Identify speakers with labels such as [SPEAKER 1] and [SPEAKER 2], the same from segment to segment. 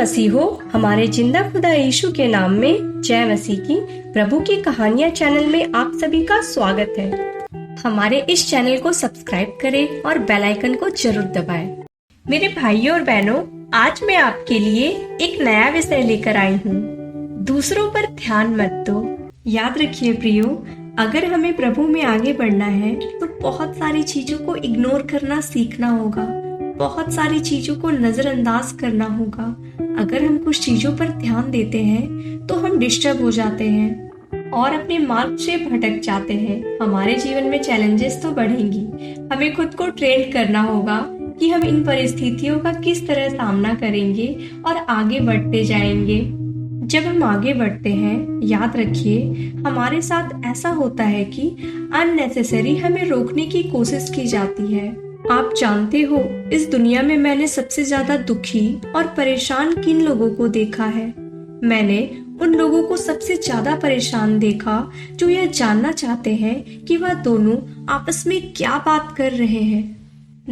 [SPEAKER 1] मसीहो, हमारे जिंदा खुदा यीशु के नाम में जय मसीह की। प्रभु की कहानियाँ चैनल में आप सभी का स्वागत है। हमारे इस चैनल को सब्सक्राइब करें और बेल आइकन को जरूर दबाएं। मेरे भाइयों और बहनों, आज मैं आपके लिए एक नया विषय लेकर आई हूँ। दूसरों पर ध्यान मत दो। याद रखिए प्रियो, अगर हमें प्रभु में आगे बढ़ना है तो बहुत सारी चीजों को इग्नोर करना सीखना होगा, बहुत सारी चीजों को नजरअंदाज करना होगा। अगर हम कुछ चीजों पर ध्यान देते हैं तो हम डिस्टर्ब हो जाते हैं और अपने मार्ग से भटक जाते हैं। हमारे जीवन में चैलेंजेस तो बढ़ेंगी। हमें खुद को ट्रेन करना होगा कि हम इन परिस्थितियों का किस तरह सामना करेंगे और आगे बढ़ते जाएंगे। जब हम आगे बढ़ते हैं, याद रखिए हमारे साथ ऐसा होता है कि अननेसेसरी हमें रोकने की कोशिश की जाती है। आप जानते हो, इस दुनिया में मैंने सबसे ज्यादा दुखी और परेशान किन लोगों को देखा है? मैंने उन लोगों को सबसे ज्यादा परेशान देखा जो यह जानना चाहते हैं कि वह दोनों आपस में क्या बात कर रहे हैं।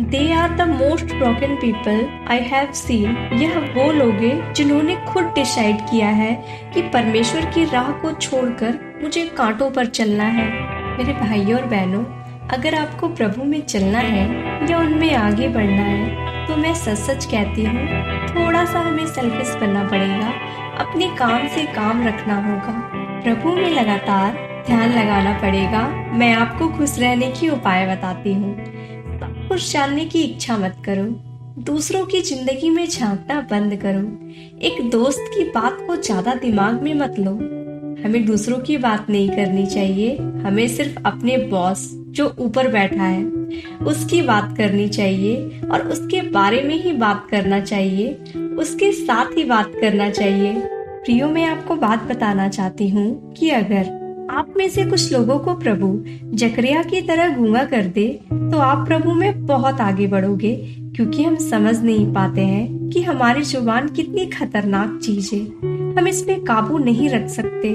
[SPEAKER 1] They are the most broken people I have seen। यह वो लोग हैं जिन्होंने खुद डिसाइड किया है कि परमेश्वर की राह को छोड़कर मुझे कांटों पर चलना है। मेरे भाइयों और बहनों, अगर आपको प्रभु में चलना है या उनमें आगे बढ़ना है तो मैं सच सच कहती हूँ, थोड़ा सा हमें सेल्फिश बनना पड़ेगा। अपने काम से काम रखना होगा, प्रभु में लगातार ध्यान लगाना पड़ेगा। मैं आपको खुश रहने की उपाय बताती हूँ। सब कुछ जानने की इच्छा मत करो, दूसरों की जिंदगी में झांकना बंद करो। एक दोस्त की बात को ज्यादा दिमाग में मत लो। हमें दूसरों की बात नहीं करनी चाहिए, हमें सिर्फ अपने बॉस जो ऊपर बैठा है उसकी बात करनी चाहिए और उसके बारे में ही बात करना चाहिए, उसके साथ ही बात करना चाहिए। प्रियो, मैं आपको बात बताना चाहती हूँ कि अगर आप में से कुछ लोगों को प्रभु जकरिया की तरह गूंगा कर दे तो आप प्रभु में बहुत आगे बढ़ोगे, क्योंकि हम समझ नहीं पाते हैं कि हमारी जुबान कितनी खतरनाक चीज है। हम इसमें काबू नहीं रख सकते।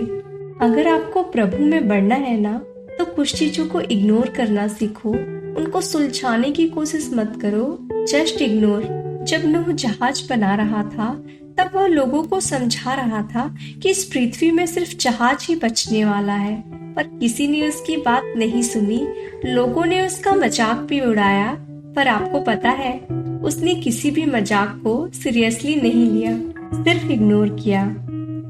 [SPEAKER 1] अगर आपको प्रभु में बढ़ना है ना, तो कुछ चीजों को इग्नोर करना सीखो, उनको सुलझाने की कोशिश मत करो। Just ignore. जब नूह जहाज बना रहा था तब वह लोगों को समझा रहा था कि इस पृथ्वी में सिर्फ जहाज ही बचने वाला है, पर किसी ने उसकी बात नहीं सुनी। लोगों ने उसका मजाक भी उड़ाया, पर आपको पता है उसने किसी भी मजाक को सीरियसली नहीं लिया, सिर्फ इग्नोर किया।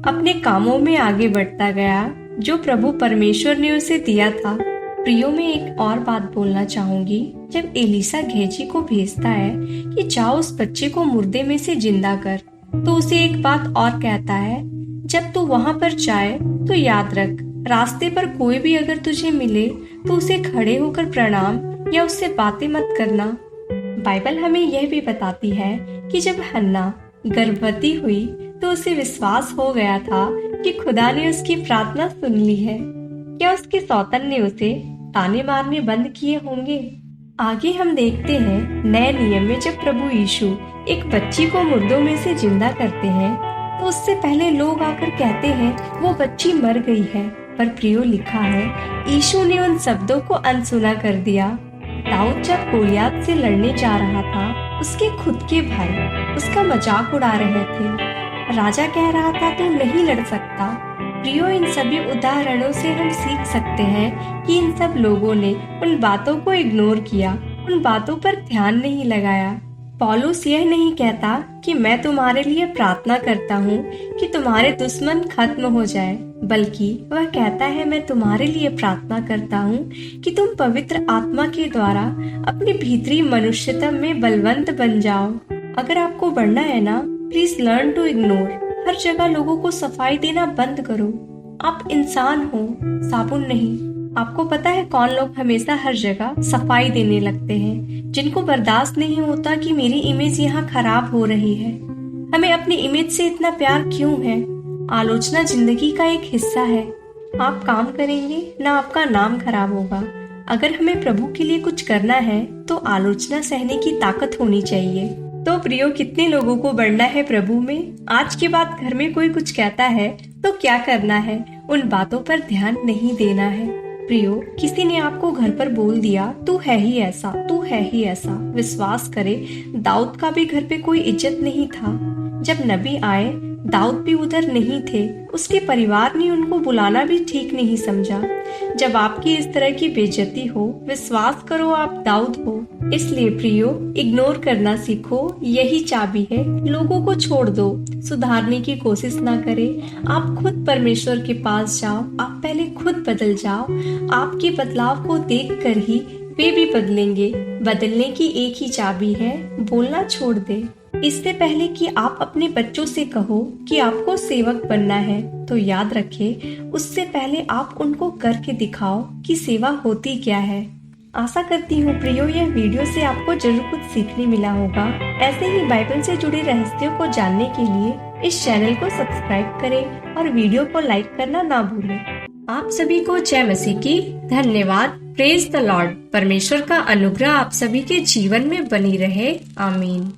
[SPEAKER 1] अपने कामों में आगे बढ़ता गया जो प्रभु परमेश्वर ने उसे दिया था। प्रियो, में एक और बात बोलना चाहूंगी। जब एलिसा गेहजी को भेजता है कि जाओ उस बच्चे को मुर्दे में से जिंदा कर, तो उसे एक बात और कहता है, जब तू वहां पर जाए तो याद रख, रास्ते पर कोई भी अगर तुझे मिले तो उसे खड़े होकर प्रणाम या उससे बातें मत करना। बाइबल हमें यह भी बताती है कि जब हन्ना गर्भवती हुई तो उसे विश्वास हो गया था कि खुदा ने उसकी प्रार्थना सुन ली है। क्या उसके सौतन ने उसे ताने मारने बंद किए होंगे? आगे हम देखते हैं नए नियम में जब प्रभु यीशु एक बच्ची को मुर्दों में से जिंदा करते हैं तो उससे पहले लोग आकर कहते हैं वो बच्ची मर गई है, पर प्रियो लिखा है यीशु ने उन शब्दों को अनसुना कर दिया। दाऊद जब गोलियत से लड़ने जा रहा था, उसके खुद के भाई उसका मजाक उड़ा रहे थे। राजा कह रहा था तू नहीं लड़ सकता। प्रियो, इन सभी उदाहरणों से हम सीख सकते हैं कि इन सब लोगों ने उन बातों को इग्नोर किया, उन बातों पर ध्यान नहीं लगाया। पौलुस यह नहीं कहता कि मैं तुम्हारे लिए प्रार्थना करता हूँ कि तुम्हारे दुश्मन खत्म हो जाए, बल्कि वह कहता है मैं तुम्हारे लिए प्रार्थना करता हूँ कि तुम पवित्र आत्मा के द्वारा अपनी भीतरी मनुष्यता में बलवंत बन जाओ। अगर आपको बढ़ना है ना, प्लीज लर्न टू इग्नोर। हर जगह लोगों को सफाई देना बंद करो। आप इंसान हो, साबुन नहीं। आपको पता है कौन लोग हमेशा हर जगह सफाई देने लगते हैं? जिनको बर्दाश्त नहीं होता कि मेरी इमेज यहाँ खराब हो रही है। हमें अपनी इमेज से इतना प्यार क्यों है? आलोचना जिंदगी का एक हिस्सा है। आप काम करेंगे ना, आपका नाम खराब होगा। अगर हमें प्रभु के लिए कुछ करना है तो आलोचना सहने की ताकत होनी चाहिए। तो प्रियो, कितने लोगों को बढ़ना है प्रभु में? आज के बाद घर में कोई कुछ कहता है तो क्या करना है? उन बातों पर ध्यान नहीं देना है। प्रियो, किसी ने आपको घर पर बोल दिया तू है ही ऐसा, तू है ही ऐसा। विश्वास करे, दाऊद का भी घर पे कोई इज्जत नहीं था। जब नबी आए, दाऊद भी उधर नहीं थे। उसके परिवार ने उनको बुलाना भी ठीक नहीं समझा। जब आपकी इस तरह की बेइज्जती हो, विश्वास करो आप दाऊद हो। इसलिए प्रियो, इग्नोर करना सीखो, यही चाबी है। लोगों को छोड़ दो, सुधारने की कोशिश ना करें। आप खुद परमेश्वर के पास जाओ। आप पहले खुद बदल जाओ। आपके बदलाव को देखकर ही वे भी बदलेंगे। बदलने की एक ही चाबी है, बोलना छोड़ दे। इससे पहले कि आप अपने बच्चों से कहो कि आपको सेवक बनना है, तो याद रखें, उससे पहले आप उनको करके दिखाओ कि सेवा होती क्या है। आशा करती हूँ प्रियो, यह वीडियो से आपको जरूर कुछ सीखने मिला होगा। ऐसे ही बाइबल से जुड़े रहस्यों को जानने के लिए इस चैनल को सब्सक्राइब करें और वीडियो को लाइक करना ना भूलें। आप सभी को जय मसीह की। धन्यवाद। Praise the Lord. परमेश्वर का अनुग्रह आप सभी के जीवन में बनी रहे। आमीन।